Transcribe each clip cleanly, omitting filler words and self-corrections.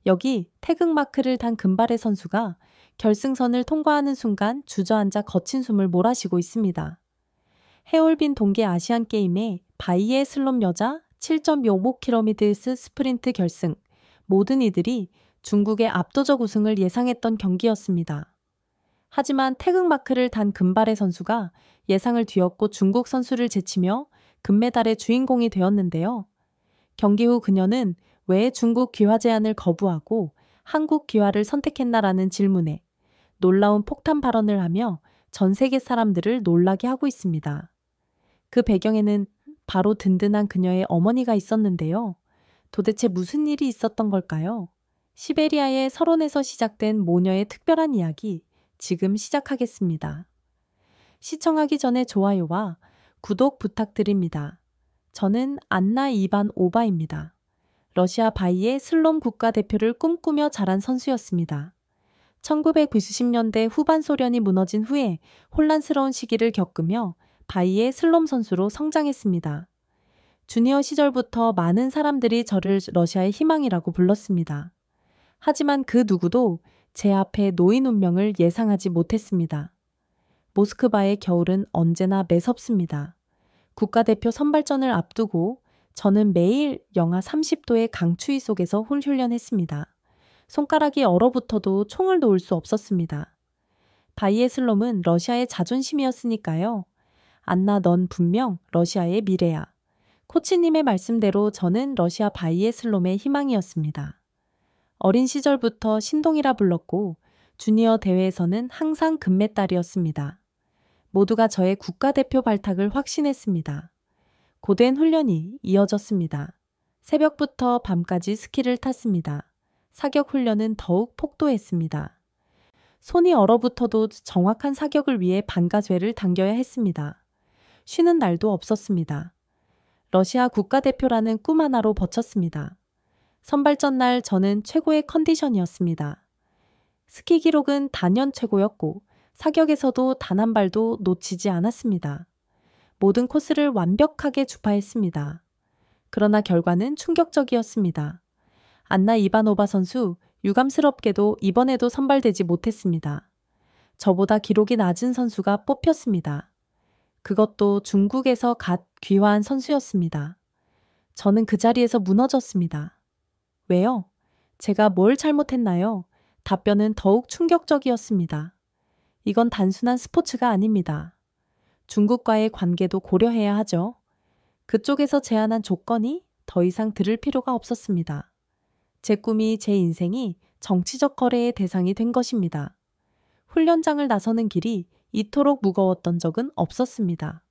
여기 태극마크를 단 금발의 선수가 결승선을 통과하는 순간 주저앉아 거친 숨을 몰아쉬고 있습니다. 헤올빈 동계 아시안게임의 바이에 슬롬 여자 7.55km 스프린트 결승. 모든 이들이 중국의 압도적 우승을 예상했던 경기였습니다. 하지만 태극마크를 단 금발의 선수가 예상을 뒤엎고 중국 선수를 제치며 금메달의 주인공이 되었는데요. 경기 후 그녀는 왜 중국 귀화 제안을 거부하고 한국 귀화를 선택했나라는 질문에 놀라운 폭탄 발언을 하며 전 세계 사람들을 놀라게 하고 있습니다. 그 배경에는 바로 든든한 그녀의 어머니가 있었는데요. 도대체 무슨 일이 있었던 걸까요? 시베리아의 설원에서 시작된 모녀의 특별한 이야기, 지금 시작하겠습니다. 시청하기 전에 좋아요와 구독 부탁드립니다. 저는 안나 이반오바입니다. 러시아 바이에 슬롬 국가대표를 꿈꾸며 자란 선수였습니다. 1990년대 후반 소련이 무너진 후에 혼란스러운 시기를 겪으며 바이에 슬롬 선수로 성장했습니다. 주니어 시절부터 많은 사람들이 저를 러시아의 희망이라고 불렀습니다. 하지만 그 누구도 제 앞에 놓인 운명을 예상하지 못했습니다. 모스크바의 겨울은 언제나 매섭습니다. 국가대표 선발전을 앞두고 저는 매일 영하 30도의 강추위 속에서 훈련했습니다. 손가락이 얼어붙어도 총을 놓을 수 없었습니다. 바이에슬롬은 러시아의 자존심이었으니까요. 안나, 넌 분명 러시아의 미래야. 코치님의 말씀대로 저는 러시아 바이에슬롬의 희망이었습니다. 어린 시절부터 신동이라 불렀고 주니어 대회에서는 항상 금메달이었습니다. 모두가 저의 국가대표 발탁을 확신했습니다. 고된 훈련이 이어졌습니다. 새벽부터 밤까지 스키를 탔습니다. 사격 훈련은 더욱 폭도했습니다. 손이 얼어붙어도 정확한 사격을 위해 반가쇠를 당겨야 했습니다. 쉬는 날도 없었습니다. 러시아 국가대표라는 꿈 하나로 버텼습니다. 선발전 날 저는 최고의 컨디션이었습니다. 스키 기록은 단연 최고였고 사격에서도 단 한 발도 놓치지 않았습니다. 모든 코스를 완벽하게 주파했습니다. 그러나 결과는 충격적이었습니다. 안나 이바노바 선수 유감스럽게도 이번에도 선발되지 못했습니다. 저보다 기록이 낮은 선수가 뽑혔습니다. 그것도 중국에서 갓 귀화한 선수였습니다. 저는 그 자리에서 무너졌습니다. 왜요? 제가 뭘 잘못했나요? 답변은 더욱 충격적이었습니다. 이건 단순한 스포츠가 아닙니다. 중국과의 관계도 고려해야 하죠. 그쪽에서 제안한 조건이 더 이상 들을 필요가 없었습니다. 제 꿈이 제 인생이 정치적 거래의 대상이 된 것입니다. 훈련장을 나서는 길이 이토록 무거웠던 적은 없었습니다.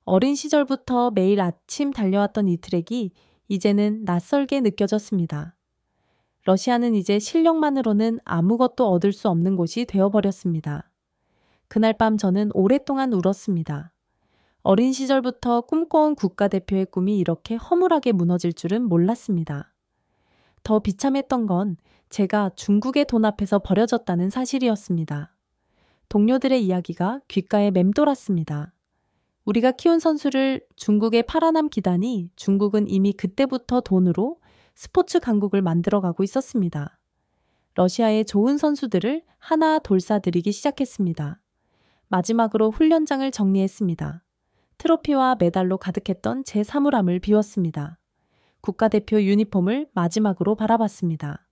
어린 시절부터 매일 아침 달려왔던 이 트랙이 이제는 낯설게 느껴졌습니다. 러시아는 이제 실력만으로는 아무것도 얻을 수 없는 곳이 되어버렸습니다. 그날 밤 저는 오랫동안 울었습니다. 어린 시절부터 꿈꿔온 국가대표의 꿈이 이렇게 허물하게 무너질 줄은 몰랐습니다. 더 비참했던 건 제가 중국의 돈 앞에서 버려졌다는 사실이었습니다. 동료들의 이야기가 귓가에 맴돌았습니다. 우리가 키운 선수를 중국에 팔아남기다니 중국은 이미 그때부터 돈으로 스포츠 강국을 만들어가고 있었습니다. 러시아의 좋은 선수들을 하나 돌사들이기 시작했습니다. 마지막으로 훈련장을 정리했습니다. 트로피와 메달로 가득했던 제 사물함을 비웠습니다. 국가대표 유니폼을 마지막으로 바라봤습니다.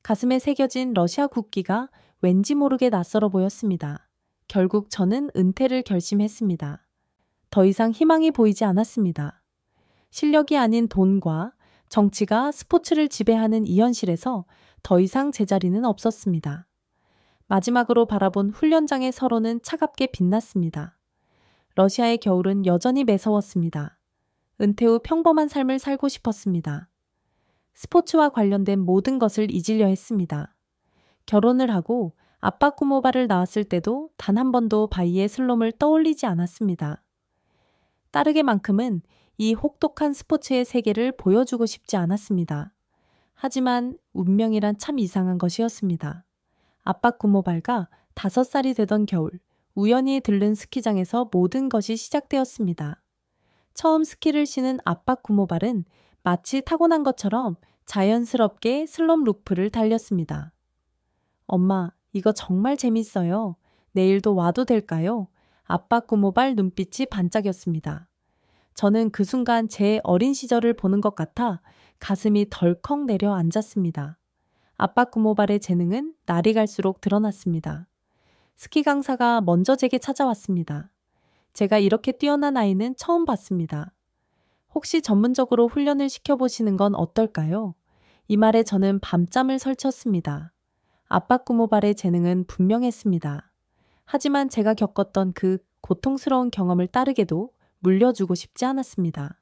가슴에 새겨진 러시아 국기가 왠지 모르게 낯설어 보였습니다. 결국 저는 은퇴를 결심했습니다. 더 이상 희망이 보이지 않았습니다. 실력이 아닌 돈과 정치가 스포츠를 지배하는 이 현실에서 더 이상 제자리는 없었습니다. 마지막으로 바라본 훈련장의 서로는 차갑게 빛났습니다. 러시아의 겨울은 여전히 매서웠습니다. 은퇴 후 평범한 삶을 살고 싶었습니다. 스포츠와 관련된 모든 것을 잊으려 했습니다. 결혼을 하고 아빠 꾸모바를 낳았을 때도 단 한 번도 바이의 슬롬을 떠올리지 않았습니다. 따르게만큼은 이 혹독한 스포츠의 세계를 보여주고 싶지 않았습니다. 하지만 운명이란 참 이상한 것이었습니다. 아빠 꾸모발가 5살이 되던 겨울, 우연히 들른 스키장에서 모든 것이 시작되었습니다. 처음 스키를 신은 아빠 꾸모발은 마치 타고난 것처럼 자연스럽게 슬롭 루프를 달렸습니다. 엄마, 이거 정말 재밌어요. 내일도 와도 될까요? 아빠 고모발 눈빛이 반짝였습니다. 저는 그 순간 제 어린 시절을 보는 것 같아 가슴이 덜컥 내려앉았습니다. 아빠 고모발의 재능은 날이 갈수록 드러났습니다. 스키 강사가 먼저 제게 찾아왔습니다. 제가 이렇게 뛰어난 아이는 처음 봤습니다. 혹시 전문적으로 훈련을 시켜보시는 건 어떨까요? 이 말에 저는 밤잠을 설쳤습니다. 아빠 고모발의 재능은 분명했습니다. 하지만 제가 겪었던 그 고통스러운 경험을 따르게도 물려주고 싶지 않았습니다.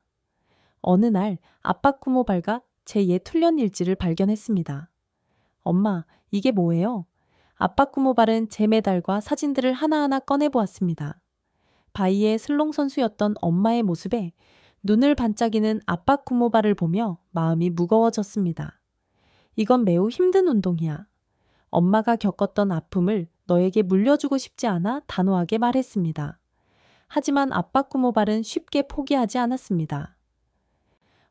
어느 날 아빠 고모발과 제 옛 훈련 일지를 발견했습니다. 엄마, 이게 뭐예요? 아빠 고모발은 제 메달과 사진들을 하나하나 꺼내보았습니다. 바이의 슬롱 선수였던 엄마의 모습에 눈을 반짝이는 아빠 고모발을 보며 마음이 무거워졌습니다. 이건 매우 힘든 운동이야. 엄마가 겪었던 아픔을 너에게 물려주고 싶지 않아 단호하게 말했습니다. 하지만 아빠 고모발은 쉽게 포기하지 않았습니다.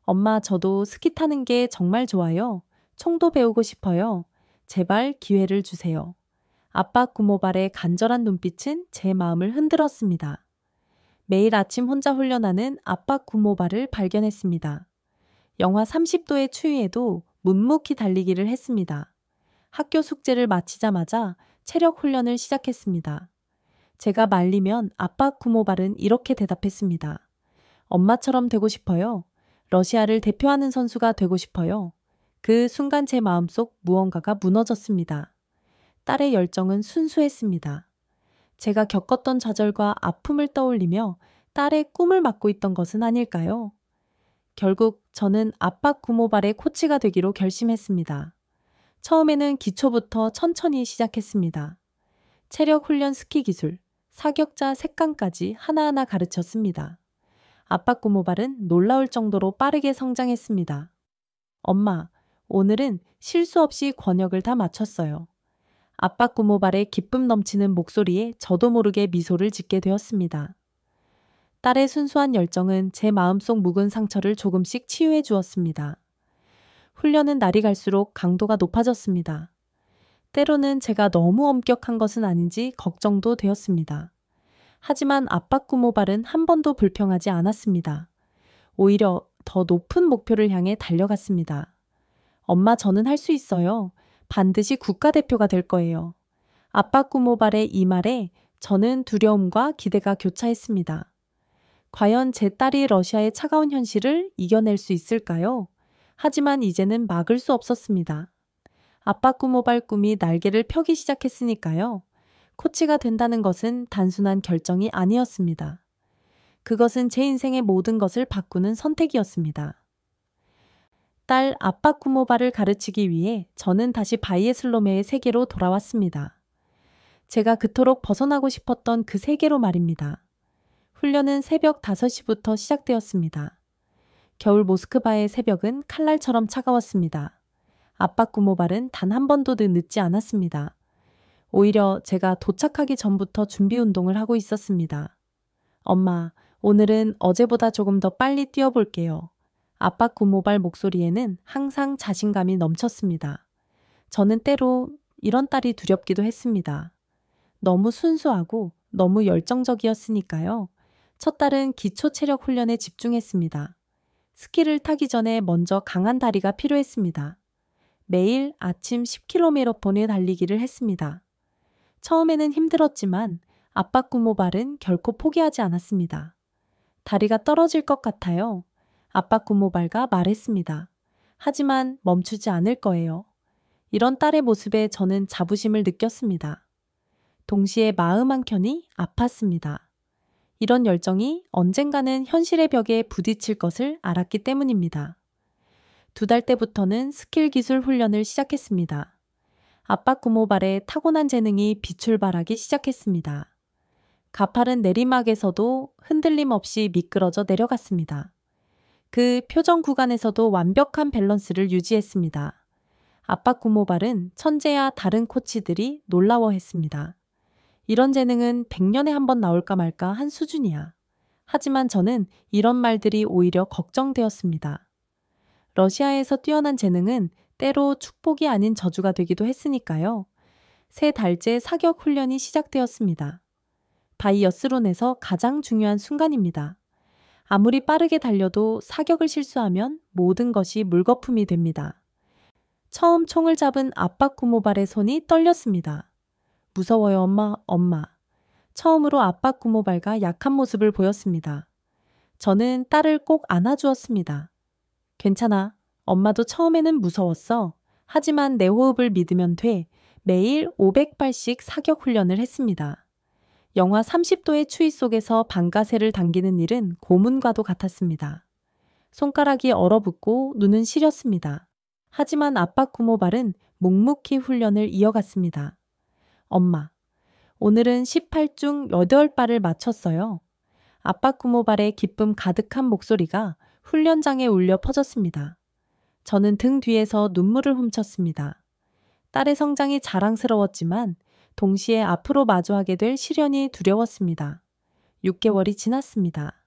엄마, 저도 스키 타는 게 정말 좋아요. 총도 배우고 싶어요. 제발 기회를 주세요. 아빠 고모발의 간절한 눈빛은 제 마음을 흔들었습니다. 매일 아침 혼자 훈련하는 아빠 고모발을 발견했습니다. 영하 30도의 추위에도 묵묵히 달리기를 했습니다. 학교 숙제를 마치자마자 체력 훈련을 시작했습니다. 제가 말리면 아빠 고모발은 이렇게 대답했습니다. 엄마처럼 되고 싶어요. 러시아를 대표하는 선수가 되고 싶어요. 그 순간 제 마음속 무언가가 무너졌습니다. 딸의 열정은 순수했습니다. 제가 겪었던 좌절과 아픔을 떠올리며 딸의 꿈을 맡고 있던 것은 아닐까요? 결국 저는 아빠 고모발의 코치가 되기로 결심했습니다. 처음에는 기초부터 천천히 시작했습니다. 체력 훈련 스키 기술, 사격자 색감까지 하나하나 가르쳤습니다. 아빠 고모발은 놀라울 정도로 빠르게 성장했습니다. 엄마, 오늘은 실수 없이 권역을 다 맞췄어요. 아빠 고모발의 기쁨 넘치는 목소리에 저도 모르게 미소를 짓게 되었습니다. 딸의 순수한 열정은 제 마음속 묵은 상처를 조금씩 치유해 주었습니다. 훈련은 날이 갈수록 강도가 높아졌습니다. 때로는 제가 너무 엄격한 것은 아닌지 걱정도 되었습니다. 하지만 아빠 고모발은 한 번도 불평하지 않았습니다. 오히려 더 높은 목표를 향해 달려갔습니다. 엄마, 저는 할 수 있어요. 반드시 국가대표가 될 거예요. 아빠 고모발의 이 말에 저는 두려움과 기대가 교차했습니다. 과연 제 딸이 러시아의 차가운 현실을 이겨낼 수 있을까요? 하지만 이제는 막을 수 없었습니다. 아빠 고모발 꿈이 날개를 펴기 시작했으니까요. 코치가 된다는 것은 단순한 결정이 아니었습니다. 그것은 제 인생의 모든 것을 바꾸는 선택이었습니다. 딸 아빠 고모발을 가르치기 위해 저는 다시 바이애슬로메의 세계로 돌아왔습니다. 제가 그토록 벗어나고 싶었던 그 세계로 말입니다. 훈련은 새벽 5시부터 시작되었습니다. 겨울 모스크바의 새벽은 칼날처럼 차가웠습니다. 아빠 고모발은 단 한 번도 늦지 않았습니다. 오히려 제가 도착하기 전부터 준비 운동을 하고 있었습니다. 엄마, 오늘은 어제보다 조금 더 빨리 뛰어볼게요. 아빠 고모발 목소리에는 항상 자신감이 넘쳤습니다. 저는 때로 이런 딸이 두렵기도 했습니다. 너무 순수하고 너무 열정적이었으니까요. 첫 달은 기초 체력 훈련에 집중했습니다. 스키를 타기 전에 먼저 강한 다리가 필요했습니다. 매일 아침 10km폰을 달리기를 했습니다. 처음에는 힘들었지만 아빠 고모발은 결코 포기하지 않았습니다. 다리가 떨어질 것 같아요. 아빠 고모발과 말했습니다. 하지만 멈추지 않을 거예요. 이런 딸의 모습에 저는 자부심을 느꼈습니다. 동시에 마음 한켠이 아팠습니다. 이런 열정이 언젠가는 현실의 벽에 부딪힐 것을 알았기 때문입니다. 2달 때부터는 스킬 기술 훈련을 시작했습니다. 아빠 고모발의 타고난 재능이 빛을 발하기 시작했습니다. 가파른 내리막에서도 흔들림 없이 미끄러져 내려갔습니다. 그 표정 구간에서도 완벽한 밸런스를 유지했습니다. 아빠 고모발은 천재야 다른 코치들이 놀라워했습니다. 이런 재능은 100년에 한 번 나올까 말까 한 수준이야. 하지만 저는 이런 말들이 오히려 걱정되었습니다. 러시아에서 뛰어난 재능은 때로 축복이 아닌 저주가 되기도 했으니까요. 3달째 사격 훈련이 시작되었습니다. 바이어스론에서 가장 중요한 순간입니다. 아무리 빠르게 달려도 사격을 실수하면 모든 것이 물거품이 됩니다. 처음 총을 잡은 아빠 구모발의 손이 떨렸습니다. 무서워요, 엄마. 처음으로 아빠 구모발가 약한 모습을 보였습니다. 저는 딸을 꼭 안아주었습니다. 괜찮아. 엄마도 처음에는 무서웠어. 하지만 내 호흡을 믿으면 돼. 매일 500발씩 사격 훈련을 했습니다. 영하 30도의 추위 속에서 방가쇠를 당기는 일은 고문과도 같았습니다. 손가락이 얼어붙고 눈은 시렸습니다. 하지만 아빠 구모발은 묵묵히 훈련을 이어갔습니다. 엄마, 오늘은 18 중 8발을 맞췄어요. 아빠 구모발의 기쁨 가득한 목소리가 훈련장에 울려 퍼졌습니다. 저는 등 뒤에서 눈물을 훔쳤습니다. 딸의 성장이 자랑스러웠지만 동시에 앞으로 마주하게 될 시련이 두려웠습니다. 6개월이 지났습니다.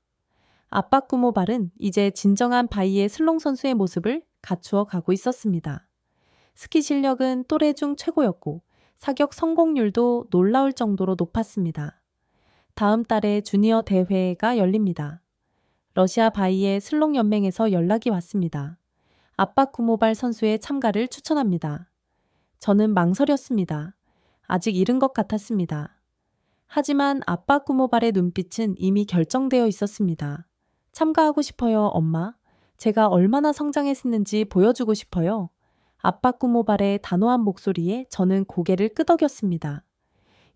아빠 구모발은 이제 진정한 바이의 슬롱 선수의 모습을 갖추어 가고 있었습니다. 스키 실력은 또래 중 최고였고 사격 성공률도 놀라울 정도로 높았습니다. 다음 달에 주니어 대회가 열립니다. 러시아 바이의 슬롱 연맹에서 연락이 왔습니다. 아빠 구모발 선수의 참가를 추천합니다. 저는 망설였습니다. 아직 이른 것 같았습니다. 하지만 아빠 구모발의 눈빛은 이미 결정되어 있었습니다. 참가하고 싶어요, 엄마. 제가 얼마나 성장했는지 보여주고 싶어요. 아빠 구모발의 단호한 목소리에 저는 고개를 끄덕였습니다.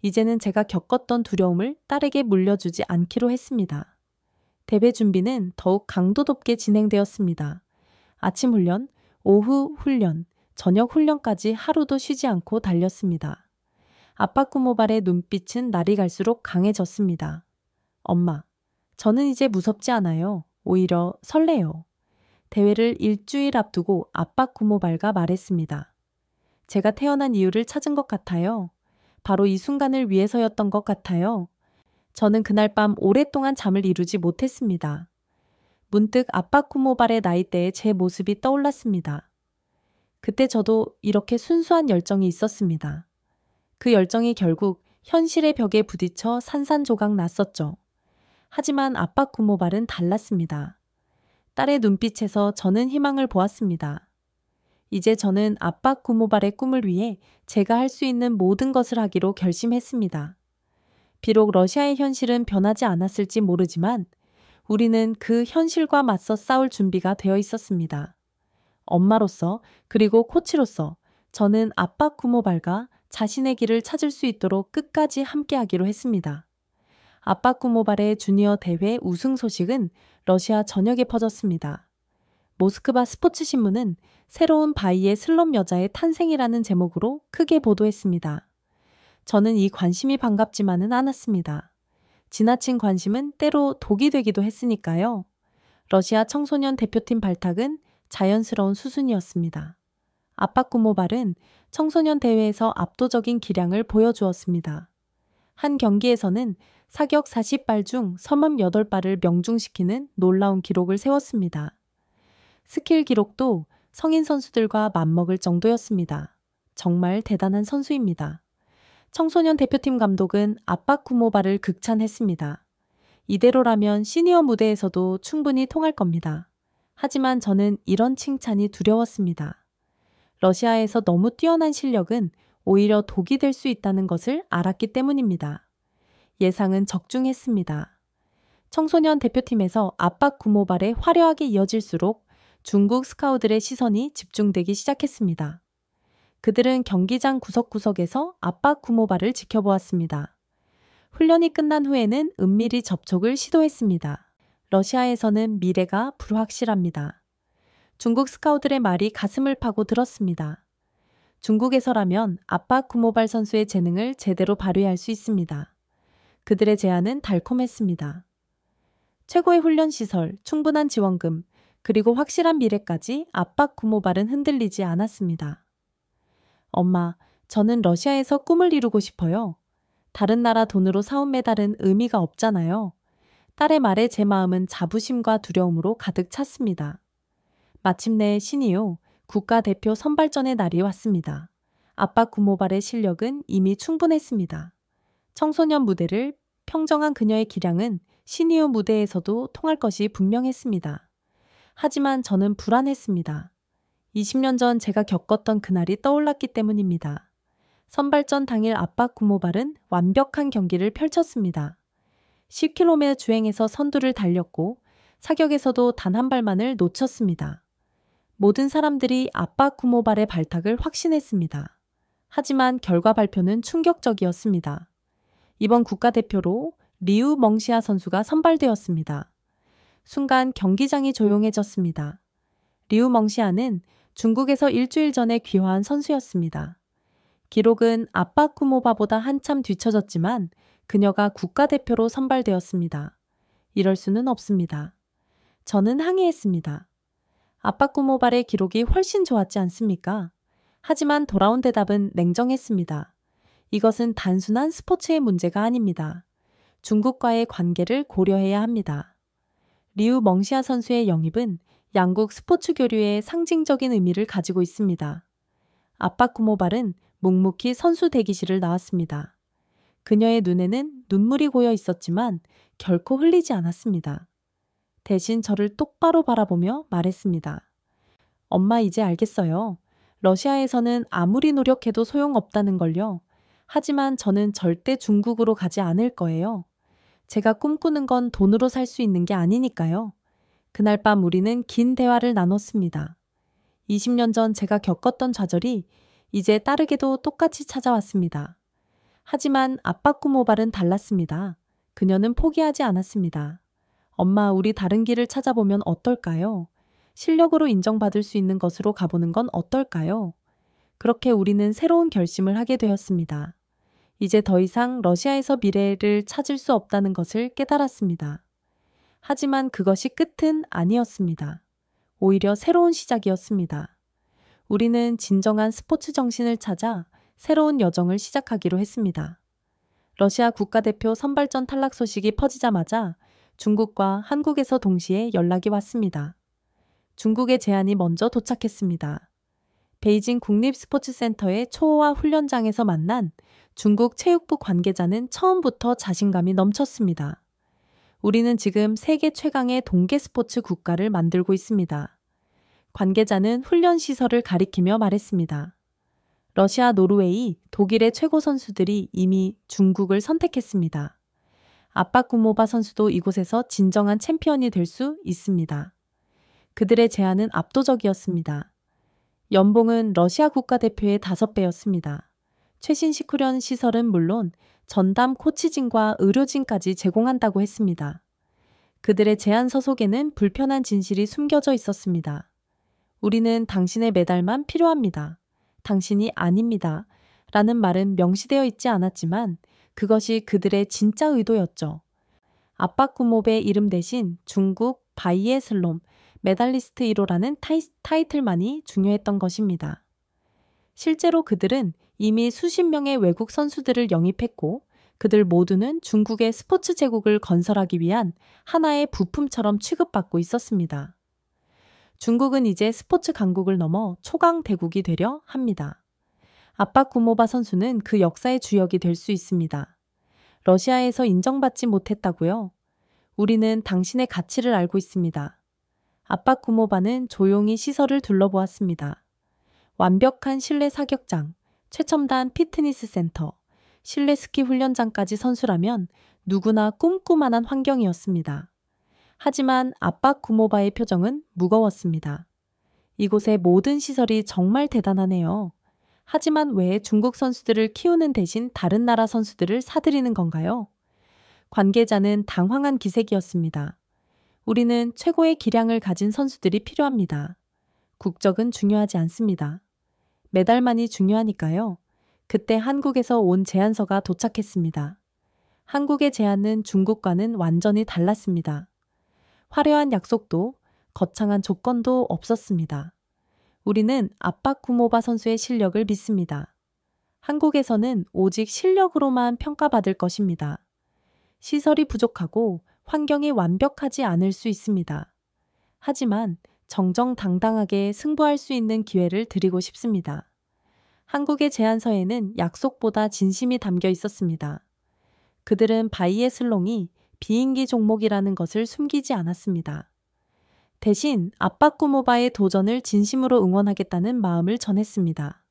이제는 제가 겪었던 두려움을 딸에게 물려주지 않기로 했습니다. 대회 준비는 더욱 강도 높게 진행되었습니다. 아침 훈련, 오후 훈련, 저녁 훈련까지 하루도 쉬지 않고 달렸습니다. 아빠 구모발의 눈빛은 날이 갈수록 강해졌습니다. 엄마, 저는 이제 무섭지 않아요. 오히려 설레요. 대회를 일주일 앞두고 아빠 구모발가 말했습니다. 제가 태어난 이유를 찾은 것 같아요. 바로 이 순간을 위해서였던 것 같아요. 저는 그날 밤 오랫동안 잠을 이루지 못했습니다. 문득 아빠 구모발의 나이대의 제 모습이 떠올랐습니다. 그때 저도 이렇게 순수한 열정이 있었습니다. 그 열정이 결국 현실의 벽에 부딪혀 산산조각 났었죠. 하지만 아빠 구모발은 달랐습니다. 딸의 눈빛에서 저는 희망을 보았습니다. 이제 저는 아빠 구모발의 꿈을 위해 제가 할 수 있는 모든 것을 하기로 결심했습니다. 비록 러시아의 현실은 변하지 않았을지 모르지만 우리는 그 현실과 맞서 싸울 준비가 되어 있었습니다. 엄마로서 그리고 코치로서 저는 아빠 구모발과 자신의 길을 찾을 수 있도록 끝까지 함께하기로 했습니다. 아빠 구모발의 주니어 대회 우승 소식은 러시아 전역에 퍼졌습니다. 모스크바 스포츠 신문은 새로운 바이의 슬롬 여자의 탄생이라는 제목으로 크게 보도했습니다. 저는 이 관심이 반갑지만은 않았습니다. 지나친 관심은 때로 독이 되기도 했으니까요. 러시아 청소년 대표팀 발탁은 자연스러운 수순이었습니다. 아빠 구모발은 청소년 대회에서 압도적인 기량을 보여주었습니다. 한 경기에서는 사격 40발 중 38발을 명중시키는 놀라운 기록을 세웠습니다. 스킬 기록도 성인 선수들과 맞먹을 정도였습니다. 정말 대단한 선수입니다. 청소년 대표팀 감독은 아빠 구모발을 극찬했습니다. 이대로라면 시니어 무대에서도 충분히 통할 겁니다. 하지만 저는 이런 칭찬이 두려웠습니다. 러시아에서 너무 뛰어난 실력은 오히려 독이 될 수 있다는 것을 알았기 때문입니다. 예상은 적중했습니다. 청소년 대표팀에서 아빠 구모발에 화려하게 이어질수록 중국 스카우들의 시선이 집중되기 시작했습니다. 그들은 경기장 구석구석에서 아빠 구모발을 지켜보았습니다. 훈련이 끝난 후에는 은밀히 접촉을 시도했습니다. 러시아에서는 미래가 불확실합니다. 중국 스카우들의 말이 가슴을 파고 들었습니다. 중국에서라면 아빠 구모발 선수의 재능을 제대로 발휘할 수 있습니다. 그들의 제안은 달콤했습니다. 최고의 훈련시설, 충분한 지원금, 그리고 확실한 미래까지 아빠 구모발은 흔들리지 않았습니다. 엄마, 저는 러시아에서 꿈을 이루고 싶어요. 다른 나라 돈으로 사온 메달은 의미가 없잖아요. 딸의 말에 제 마음은 자부심과 두려움으로 가득 찼습니다. 마침내 신이유 국가대표 선발전의 날이 왔습니다. 압박 구모발의 실력은 이미 충분했습니다. 청소년 무대를 평정한 그녀의 기량은 신이유 무대에서도 통할 것이 분명했습니다. 하지만 저는 불안했습니다. 20년 전 제가 겪었던 그날이 떠올랐기 때문입니다. 선발전 당일 압박 구모발은 완벽한 경기를 펼쳤습니다. 10km 주행에서 선두를 달렸고 사격에서도 단 한 발만을 놓쳤습니다. 모든 사람들이 압박 구모발의 발탁을 확신했습니다. 하지만 결과 발표는 충격적이었습니다. 이번 국가대표로 리우 멍시아 선수가 선발되었습니다. 순간 경기장이 조용해졌습니다. 리우 멍시아는 중국에서 일주일 전에 귀화한 선수였습니다. 기록은 압박 구모바보다 한참 뒤처졌지만 그녀가 국가대표로 선발되었습니다. 이럴 수는 없습니다. 저는 항의했습니다. 압박 구모발의 기록이 훨씬 좋았지 않습니까? 하지만 돌아온 대답은 냉정했습니다. 이것은 단순한 스포츠의 문제가 아닙니다. 중국과의 관계를 고려해야 합니다. 리우 멍시아 선수의 영입은 양국 스포츠 교류의 상징적인 의미를 가지고 있습니다. 압박 구모발은 묵묵히 선수 대기실을 나왔습니다. 그녀의 눈에는 눈물이 고여 있었지만 결코 흘리지 않았습니다. 대신 저를 똑바로 바라보며 말했습니다. 엄마 이제 알겠어요. 러시아에서는 아무리 노력해도 소용없다는 걸요. 하지만 저는 절대 중국으로 가지 않을 거예요. 제가 꿈꾸는 건 돈으로 살 수 있는 게 아니니까요. 그날 밤 우리는 긴 대화를 나눴습니다. 20년 전 제가 겪었던 좌절이 이제 딸에게도 똑같이 찾아왔습니다. 하지만 압박 구모발은 달랐습니다. 그녀는 포기하지 않았습니다. 엄마, 우리 다른 길을 찾아보면 어떨까요? 실력으로 인정받을 수 있는 것으로 가보는 건 어떨까요? 그렇게 우리는 새로운 결심을 하게 되었습니다. 이제 더 이상 러시아에서 미래를 찾을 수 없다는 것을 깨달았습니다. 하지만 그것이 끝은 아니었습니다. 오히려 새로운 시작이었습니다. 우리는 진정한 스포츠 정신을 찾아 새로운 여정을 시작하기로 했습니다. 러시아 국가대표 선발전 탈락 소식이 퍼지자마자 중국과 한국에서 동시에 연락이 왔습니다. 중국의 제안이 먼저 도착했습니다. 베이징 국립스포츠센터의 초호화 훈련장에서 만난 중국 체육부 관계자는 처음부터 자신감이 넘쳤습니다. 우리는 지금 세계 최강의 동계 스포츠 국가를 만들고 있습니다. 관계자는 훈련 시설을 가리키며 말했습니다. 러시아, 노르웨이, 독일의 최고 선수들이 이미 중국을 선택했습니다. 압박 구모바 선수도 이곳에서 진정한 챔피언이 될 수 있습니다. 그들의 제안은 압도적이었습니다. 연봉은 러시아 국가대표의 5배였습니다. 최신식 훈련 시설은 물론 전담 코치진과 의료진까지 제공한다고 했습니다. 그들의 제안 서속에는 불편한 진실이 숨겨져 있었습니다. 우리는 당신의 메달만 필요합니다. 당신이 아닙니다. 라는 말은 명시되어 있지 않았지만 그것이 그들의 진짜 의도였죠. 압박 구모베의 이름 대신 중국 바이에 슬롬 메달리스트 1호라는 타이틀만이 중요했던 것입니다. 실제로 그들은 이미 수십 명의 외국 선수들을 영입했고 그들 모두는 중국의 스포츠 제국을 건설하기 위한 하나의 부품처럼 취급받고 있었습니다. 중국은 이제 스포츠 강국을 넘어 초강 대국이 되려 합니다. 압박 구모바 선수는 그 역사의 주역이 될 수 있습니다. 러시아에서 인정받지 못했다고요? 우리는 당신의 가치를 알고 있습니다. 압박 구모바는 조용히 시설을 둘러보았습니다. 완벽한 실내 사격장, 최첨단 피트니스 센터, 실내 스키 훈련장까지 선수라면 누구나 꿈꾸만한 환경이었습니다. 하지만 압박 구모바의 표정은 무거웠습니다. 이곳의 모든 시설이 정말 대단하네요. 하지만 왜 중국 선수들을 키우는 대신 다른 나라 선수들을 사들이는 건가요? 관계자는 당황한 기색이었습니다. 우리는 최고의 기량을 가진 선수들이 필요합니다. 국적은 중요하지 않습니다. 메달만이 중요하니까요. 그때 한국에서 온 제안서가 도착했습니다. 한국의 제안은 중국과는 완전히 달랐습니다. 화려한 약속도 거창한 조건도 없었습니다. 우리는 압박 구모바 선수의 실력을 믿습니다. 한국에서는 오직 실력으로만 평가받을 것입니다. 시설이 부족하고 환경이 완벽하지 않을 수 있습니다. 하지만 정정당당하게 승부할 수 있는 기회를 드리고 싶습니다. 한국의 제안서에는 약속보다 진심이 담겨 있었습니다. 그들은 바이애슬롱이 비인기 종목이라는 것을 숨기지 않았습니다. 대신 아빠꾸모바의 도전을 진심으로 응원하겠다는 마음을 전했습니다.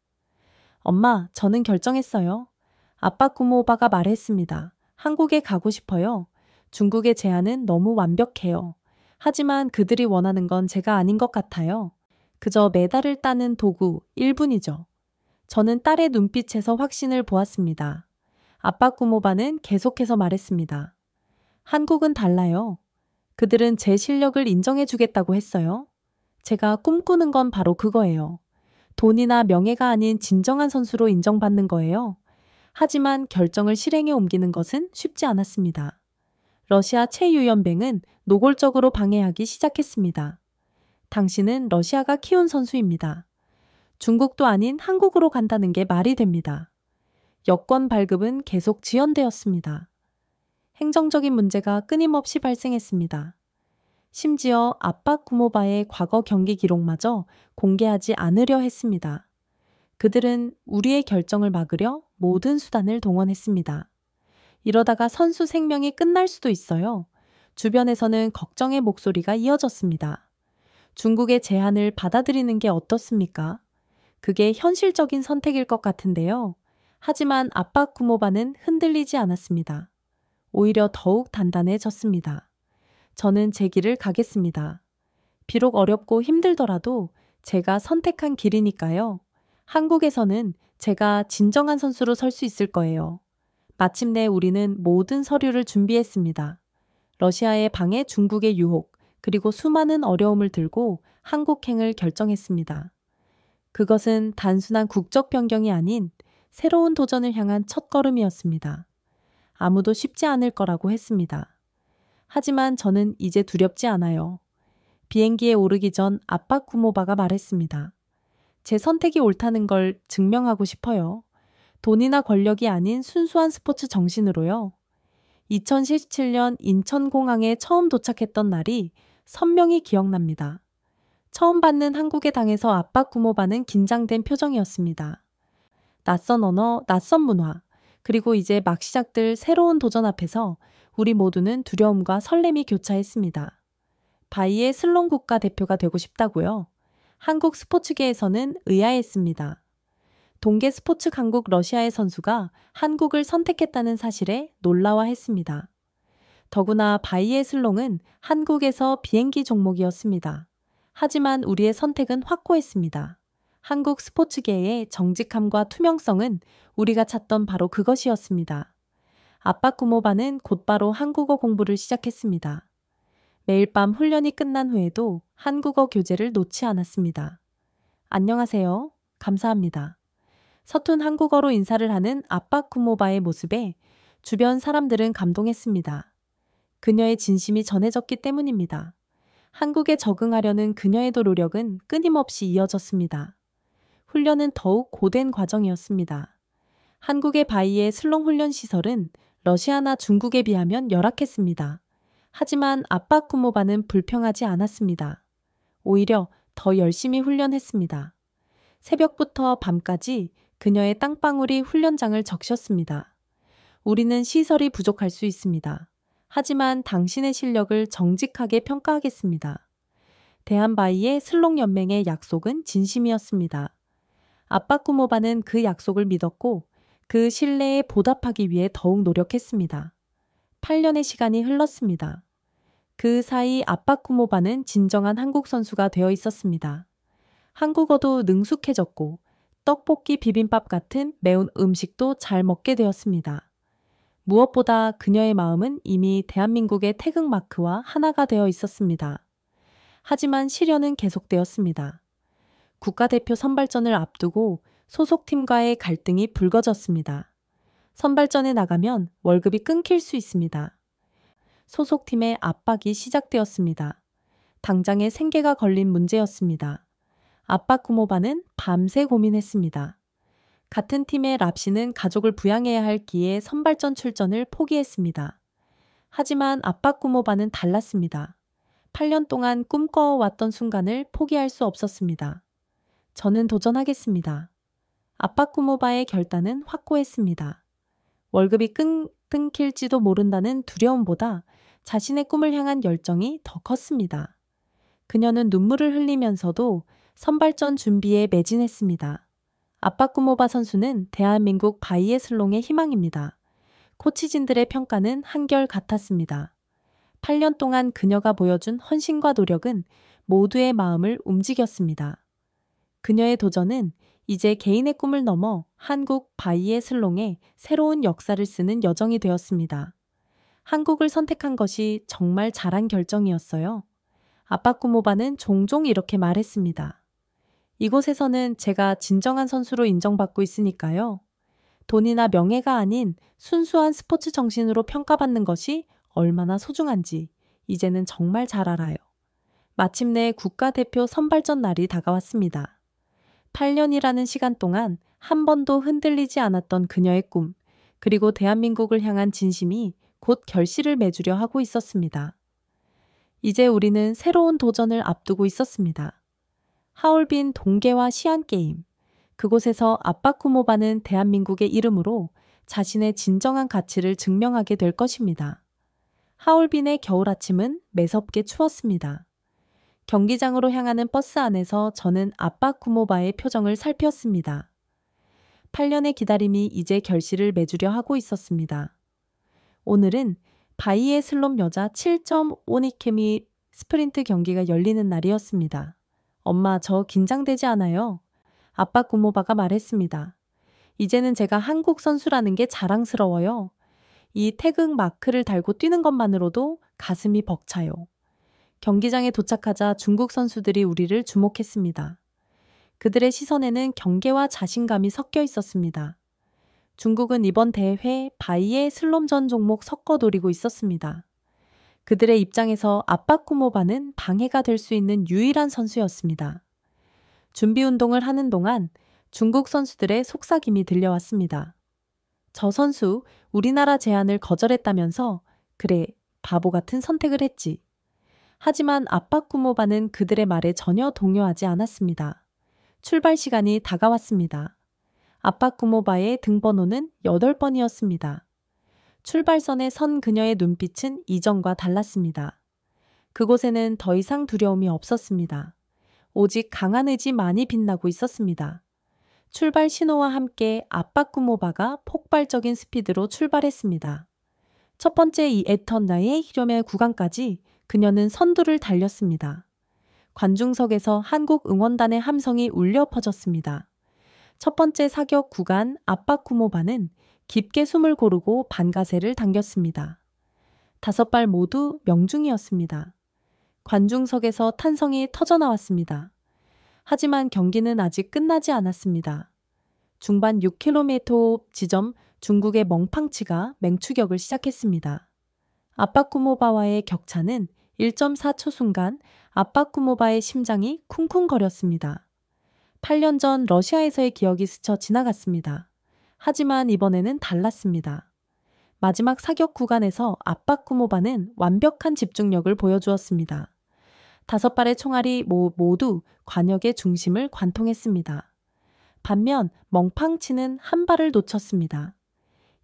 엄마, 저는 결정했어요. 아빠꾸모바가 말했습니다. 한국에 가고 싶어요. 중국의 제안은 너무 완벽해요. 하지만 그들이 원하는 건 제가 아닌 것 같아요. 그저 메달을 따는 도구 1분이죠. 저는 딸의 눈빛에서 확신을 보았습니다. 아빠꾸모바는 계속해서 말했습니다. 한국은 달라요. 그들은 제 실력을 인정해 주겠다고 했어요. 제가 꿈꾸는 건 바로 그거예요. 돈이나 명예가 아닌 진정한 선수로 인정받는 거예요. 하지만 결정을 실행에 옮기는 것은 쉽지 않았습니다. 러시아 최유연뱅은 노골적으로 방해하기 시작했습니다. 당신은 러시아가 키운 선수입니다. 중국도 아닌 한국으로 간다는 게 말이 됩니다. 여권 발급은 계속 지연되었습니다. 행정적인 문제가 끊임없이 발생했습니다. 심지어 아빠꾸모바의 과거 경기 기록마저 공개하지 않으려 했습니다. 그들은 우리의 결정을 막으려 모든 수단을 동원했습니다. 이러다가 선수 생명이 끝날 수도 있어요. 주변에서는 걱정의 목소리가 이어졌습니다. 중국의 제안을 받아들이는 게 어떻습니까? 그게 현실적인 선택일 것 같은데요. 하지만 아빠꾸모바는 흔들리지 않았습니다. 오히려 더욱 단단해졌습니다. 저는 제 길을 가겠습니다. 비록 어렵고 힘들더라도 제가 선택한 길이니까요. 한국에서는 제가 진정한 선수로 설 수 있을 거예요. 마침내 우리는 모든 서류를 준비했습니다. 러시아의 방해, 중국의 유혹, 그리고 수많은 어려움을 들고 한국행을 결정했습니다. 그것은 단순한 국적 변경이 아닌 새로운 도전을 향한 첫걸음이었습니다. 아무도 쉽지 않을 거라고 했습니다. 하지만 저는 이제 두렵지 않아요. 비행기에 오르기 전 아빠꾸모바가 말했습니다. 제 선택이 옳다는 걸 증명하고 싶어요. 돈이나 권력이 아닌 순수한 스포츠 정신으로요. 2017년 인천공항에 처음 도착했던 날이 선명히 기억납니다. 처음 받는 한국의 당에서 아빠꾸모바는 긴장된 표정이었습니다. 낯선 언어, 낯선 문화, 그리고 이제 막 시작될 새로운 도전 앞에서 우리 모두는 두려움과 설렘이 교차했습니다. 바이애슬롱 국가대표가 되고 싶다고요? 한국 스포츠계에서는 의아했습니다. 동계 스포츠 강국 러시아의 선수가 한국을 선택했다는 사실에 놀라워했습니다. 더구나 바이애슬롱은 한국에서 비행기 종목이었습니다. 하지만 우리의 선택은 확고했습니다. 한국 스포츠계의 정직함과 투명성은 우리가 찾던 바로 그것이었습니다. 아빠꾸모바는 곧바로 한국어 공부를 시작했습니다. 매일 밤 훈련이 끝난 후에도 한국어 교재를 놓지 않았습니다. 안녕하세요. 감사합니다. 서툰 한국어로 인사를 하는 아빠꾸모바의 모습에 주변 사람들은 감동했습니다. 그녀의 진심이 전해졌기 때문입니다. 한국에 적응하려는 그녀의 노력은 끊임없이 이어졌습니다. 훈련은 더욱 고된 과정이었습니다. 한국의 바이의 슬롱 훈련 시설은 러시아나 중국에 비하면 열악했습니다. 하지만 아빠꾸모바는 불평하지 않았습니다. 오히려 더 열심히 훈련했습니다. 새벽부터 밤까지 그녀의 땀방울이 훈련장을 적셨습니다. 우리는 시설이 부족할 수 있습니다. 하지만 당신의 실력을 정직하게 평가하겠습니다. 대한바이의 슬롱연맹의 약속은 진심이었습니다. 아빠꾸모바는 그 약속을 믿었고 그 신뢰에 보답하기 위해 더욱 노력했습니다. 8년의 시간이 흘렀습니다. 그 사이 아빠꾸모바는 진정한 한국 선수가 되어 있었습니다. 한국어도 능숙해졌고 떡볶이 비빔밥 같은 매운 음식도 잘 먹게 되었습니다. 무엇보다 그녀의 마음은 이미 대한민국의 태극마크와 하나가 되어 있었습니다. 하지만 시련은 계속되었습니다. 국가대표 선발전을 앞두고 소속팀과의 갈등이 불거졌습니다. 선발전에 나가면 월급이 끊길 수 있습니다. 소속팀의 압박이 시작되었습니다. 당장에 생계가 걸린 문제였습니다. 아빠꾸모바는 밤새 고민했습니다. 같은 팀의 랍씨는 가족을 부양해야 할 기에 선발전 출전을 포기했습니다. 하지만 아빠꾸모바는 달랐습니다. 8년 동안 꿈꿔왔던 순간을 포기할 수 없었습니다. 저는 도전하겠습니다. 아빠 꾸모바의 결단은 확고했습니다. 월급이 끊길지도 모른다는 두려움보다 자신의 꿈을 향한 열정이 더 컸습니다. 그녀는 눈물을 흘리면서도 선발전 준비에 매진했습니다. 아빠 꾸모바 선수는 대한민국 바이애슬롱의 희망입니다. 코치진들의 평가는 한결 같았습니다. 8년 동안 그녀가 보여준 헌신과 노력은 모두의 마음을 움직였습니다. 그녀의 도전은 이제 개인의 꿈을 넘어 한국 바이애슬롱의 새로운 역사를 쓰는 여정이 되었습니다. 한국을 선택한 것이 정말 잘한 결정이었어요. 아빠 꾸모바는 종종 이렇게 말했습니다. 이곳에서는 제가 진정한 선수로 인정받고 있으니까요. 돈이나 명예가 아닌 순수한 스포츠 정신으로 평가받는 것이 얼마나 소중한지 이제는 정말 잘 알아요. 마침내 국가대표 선발전 날이 다가왔습니다. 8년이라는 시간 동안 한 번도 흔들리지 않았던 그녀의 꿈, 그리고 대한민국을 향한 진심이 곧 결실을 맺으려 하고 있었습니다. 이제 우리는 새로운 도전을 앞두고 있었습니다. 하얼빈 동계와 시안게임. 그곳에서 아빠 꾸모바는 대한민국의 이름으로 자신의 진정한 가치를 증명하게 될 것입니다. 하얼빈의 겨울 아침은 매섭게 추웠습니다. 경기장으로 향하는 버스 안에서 저는 아빠 꾸모바의 표정을 살폈습니다. 8년의 기다림이 이제 결실을 맺으려 하고 있었습니다. 오늘은 바이애슬롬 여자 7.5니케미 스프린트 경기가 열리는 날이었습니다. 엄마, 저 긴장되지 않아요. 아빠 꾸모바가 말했습니다. 이제는 제가 한국 선수라는 게 자랑스러워요. 이 태극 마크를 달고 뛰는 것만으로도 가슴이 벅차요. 경기장에 도착하자 중국 선수들이 우리를 주목했습니다. 그들의 시선에는 경계와 자신감이 섞여 있었습니다. 중국은 이번 대회 바이애슬롬 종목 섞어 노리고 있었습니다. 그들의 입장에서 아빠 꾸모바는 방해가 될 수 있는 유일한 선수였습니다. 준비 운동을 하는 동안 중국 선수들의 속삭임이 들려왔습니다. 저 선수 우리나라 제안을 거절했다면서 그래, 바보 같은 선택을 했지. 하지만 아빠 꾸모바는 그들의 말에 전혀 동요하지 않았습니다. 출발 시간이 다가왔습니다. 아빠 꾸모바의 등번호는 8번이었습니다. 출발선에 선 그녀의 눈빛은 이전과 달랐습니다. 그곳에는 더 이상 두려움이 없었습니다. 오직 강한 의지만이 빛나고 있었습니다. 출발 신호와 함께 아빠 꾸모바가 폭발적인 스피드로 출발했습니다. 첫 번째 이 에턴나의 히놉의 구간까지 그녀는 선두를 달렸습니다. 관중석에서 한국 응원단의 함성이 울려 퍼졌습니다. 첫 번째 사격 구간 아빠 꾸모바는 깊게 숨을 고르고 반가세를 당겼습니다. 5발 모두 명중이었습니다. 관중석에서 탄성이 터져나왔습니다. 하지만 경기는 아직 끝나지 않았습니다. 중반 6km 지점 중국의 멍팡치가 맹추격을 시작했습니다. 아빠 꾸모바와의 격차는 1.4초 순간 아빠 꾸모바의 심장이 쿵쿵거렸습니다. 8년 전 러시아에서의 기억이 스쳐 지나갔습니다. 하지만 이번에는 달랐습니다. 마지막 사격 구간에서 아빠 꾸모바는 완벽한 집중력을 보여주었습니다. 5발의 총알이 모두 관역의 중심을 관통했습니다. 반면 멍팡치는 한 발을 놓쳤습니다.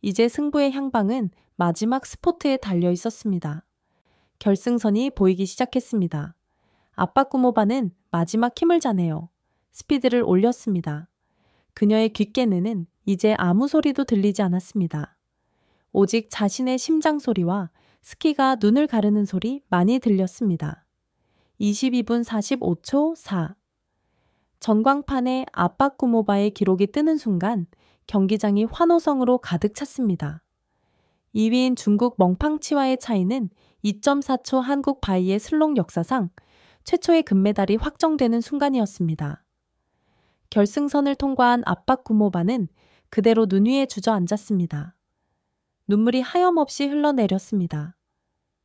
이제 승부의 향방은 마지막 스포트에 달려 있었습니다. 결승선이 보이기 시작했습니다. 아빠 꾸모바는 마지막 힘을 자네요. 스피드를 올렸습니다. 그녀의 귓게내는 이제 아무 소리도 들리지 않았습니다. 오직 자신의 심장 소리와 스키가 눈을 가르는 소리 많이 들렸습니다. 22분 45초 4. 전광판에 아빠 꾸모바의 기록이 뜨는 순간 경기장이 환호성으로 가득 찼습니다. 2위인 중국 멍팡치와의 차이는 2.4초 한국 바이애슬롱 역사상 최초의 금메달이 확정되는 순간이었습니다. 결승선을 통과한 아빠 꾸모바는 그대로 눈 위에 주저앉았습니다. 눈물이 하염없이 흘러내렸습니다.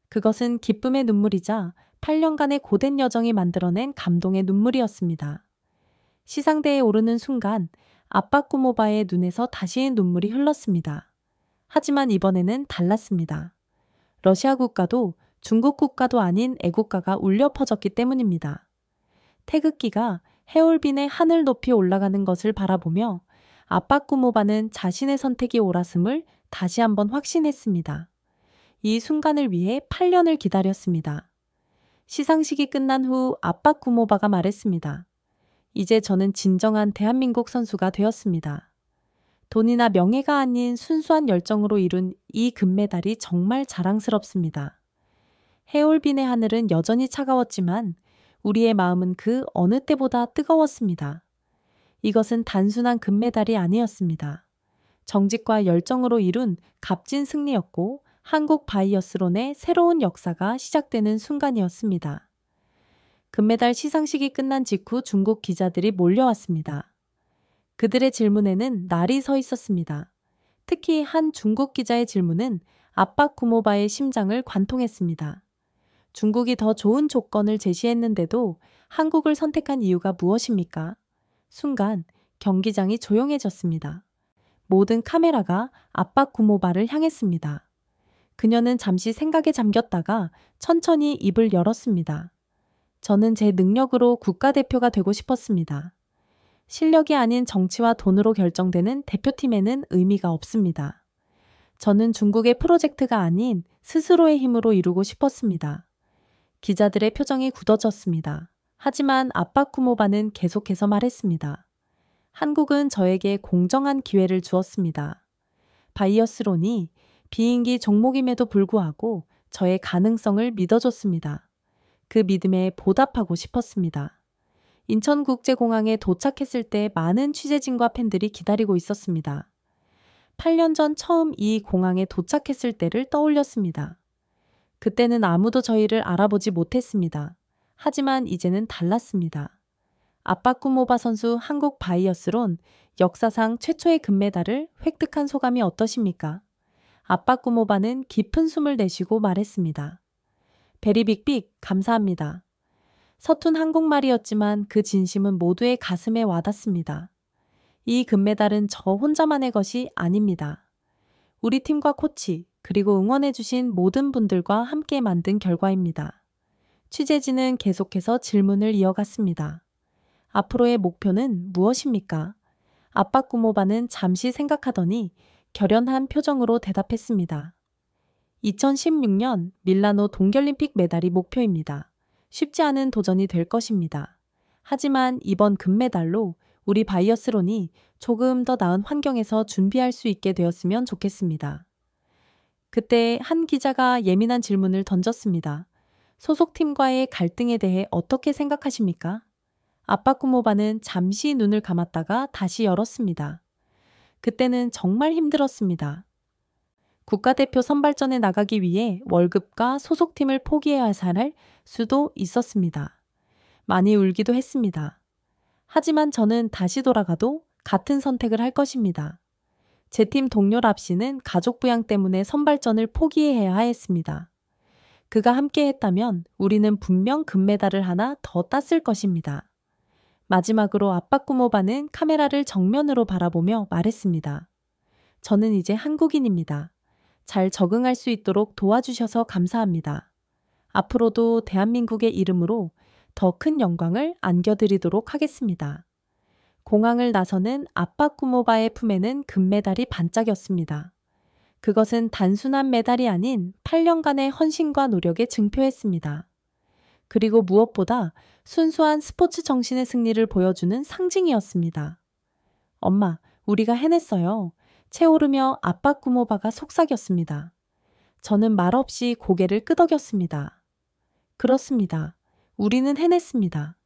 그것은 기쁨의 눈물이자 8년간의 고된 여정이 만들어낸 감동의 눈물이었습니다. 시상대에 오르는 순간 아빠 꾸모바의 눈에서 다시 눈물이 흘렀습니다. 하지만 이번에는 달랐습니다. 러시아 국가도 중국 국가도 아닌 애국가가 울려 퍼졌기 때문입니다. 태극기가 해올빈의 하늘 높이 올라가는 것을 바라보며 아빠꾸모바는 자신의 선택이 옳았음을 다시 한번 확신했습니다. 이 순간을 위해 8년을 기다렸습니다. 시상식이 끝난 후 아빠꾸모바가 말했습니다. 이제 저는 진정한 대한민국 선수가 되었습니다. 돈이나 명예가 아닌 순수한 열정으로 이룬 이 금메달이 정말 자랑스럽습니다. 해올빈의 하늘은 여전히 차가웠지만 우리의 마음은 그 어느 때보다 뜨거웠습니다. 이것은 단순한 금메달이 아니었습니다. 정직과 열정으로 이룬 값진 승리였고 한국 바이어스론의 새로운 역사가 시작되는 순간이었습니다. 금메달 시상식이 끝난 직후 중국 기자들이 몰려왔습니다. 그들의 질문에는 날이 서 있었습니다. 특히 한 중국 기자의 질문은 아빠꾸모바의 심장을 관통했습니다. 중국이 더 좋은 조건을 제시했는데도 한국을 선택한 이유가 무엇입니까? 순간 경기장이 조용해졌습니다. 모든 카메라가 아빠꾸모바를 향했습니다. 그녀는 잠시 생각에 잠겼다가 천천히 입을 열었습니다. 저는 제 능력으로 국가대표가 되고 싶었습니다. 실력이 아닌 정치와 돈으로 결정되는 대표팀에는 의미가 없습니다. 저는 중국의 프로젝트가 아닌 스스로의 힘으로 이루고 싶었습니다. 기자들의 표정이 굳어졌습니다. 하지만 아빠꾸모바는 계속해서 말했습니다. 한국은 저에게 공정한 기회를 주었습니다. 바이어스론이 비인기 종목임에도 불구하고 저의 가능성을 믿어줬습니다. 그 믿음에 보답하고 싶었습니다. 인천국제공항에 도착했을 때 많은 취재진과 팬들이 기다리고 있었습니다. 8년 전 처음 이 공항에 도착했을 때를 떠올렸습니다. 그때는 아무도 저희를 알아보지 못했습니다. 하지만 이제는 달랐습니다. 아빠꾸모바 선수 한국 바이어스론 역사상 최초의 금메달을 획득한 소감이 어떠십니까? 아빠꾸모바는 깊은 숨을 내쉬고 말했습니다. 베리빅빅 감사합니다. 서툰 한국말이었지만 그 진심은 모두의 가슴에 와닿습니다. 이 금메달은 저 혼자만의 것이 아닙니다. 우리 팀과 코치 그리고 응원해주신 모든 분들과 함께 만든 결과입니다. 취재진은 계속해서 질문을 이어갔습니다. 앞으로의 목표는 무엇입니까? 아빠꾸모바는 잠시 생각하더니 결연한 표정으로 대답했습니다. 2016년 밀라노 동계올림픽 메달이 목표입니다. 쉽지 않은 도전이 될 것입니다. 하지만 이번 금메달로 우리 바이어스론이 조금 더 나은 환경에서 준비할 수 있게 되었으면 좋겠습니다. 그때 한 기자가 예민한 질문을 던졌습니다. 소속팀과의 갈등에 대해 어떻게 생각하십니까? 아빠꾸모바는 잠시 눈을 감았다가 다시 열었습니다. 그때는 정말 힘들었습니다. 국가대표 선발전에 나가기 위해 월급과 소속팀을 포기해야 할 수도 있었습니다. 많이 울기도 했습니다. 하지만 저는 다시 돌아가도 같은 선택을 할 것입니다. 제 팀 동료 랍씨는 가족 부양 때문에 선발전을 포기해야 했습니다. 그가 함께 했다면 우리는 분명 금메달을 하나 더 땄을 것입니다. 마지막으로 아빠꾸모바는 카메라를 정면으로 바라보며 말했습니다. 저는 이제 한국인입니다. 잘 적응할 수 있도록 도와주셔서 감사합니다. 앞으로도 대한민국의 이름으로 더 큰 영광을 안겨드리도록 하겠습니다. 공항을 나서는 아빠꾸모바의 품에는 금메달이 반짝였습니다. 그것은 단순한 메달이 아닌 8년간의 헌신과 노력의 증표였습니다. 그리고 무엇보다 순수한 스포츠 정신의 승리를 보여주는 상징이었습니다. 엄마, 우리가 해냈어요. 채오르며 아빠꾸모바가 속삭였습니다. 저는 말없이 고개를 끄덕였습니다. 그렇습니다. 우리는 해냈습니다.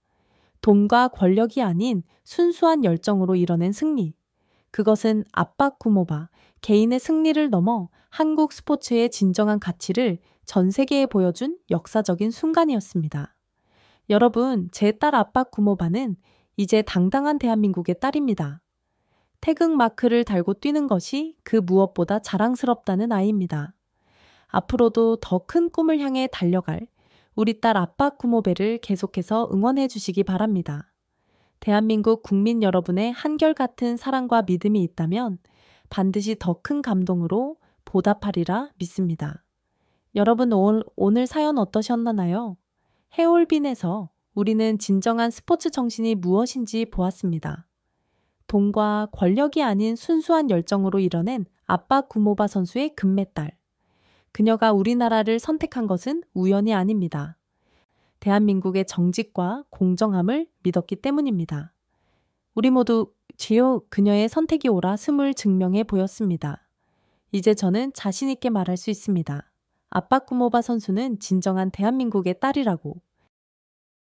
돈과 권력이 아닌 순수한 열정으로 이뤄낸 승리. 그것은 아빠꾸모바 개인의 승리를 넘어 한국 스포츠의 진정한 가치를 전 세계에 보여준 역사적인 순간이었습니다. 여러분, 제 딸 아빠꾸모바는 이제 당당한 대한민국의 딸입니다. 태극 마크를 달고 뛰는 것이 그 무엇보다 자랑스럽다는 아이입니다. 앞으로도 더 큰 꿈을 향해 달려갈 우리 딸 아빠꾸모베를 계속해서 응원해 주시기 바랍니다. 대한민국 국민 여러분의 한결같은 사랑과 믿음이 있다면 반드시 더 큰 감동으로 보답하리라 믿습니다. 여러분 오늘 사연 어떠셨나요? 해올빈에서 우리는 진정한 스포츠 정신이 무엇인지 보았습니다. 돈과 권력이 아닌 순수한 열정으로 이뤄낸 아빠 구모바 선수의 금메달. 그녀가 우리나라를 선택한 것은 우연이 아닙니다. 대한민국의 정직과 공정함을 믿었기 때문입니다. 우리 모두 지요 그녀의 선택이 옳아 스물 증명해 보였습니다. 이제 저는 자신 있게 말할 수 있습니다. 아빠 구모바 선수는 진정한 대한민국의 딸이라고.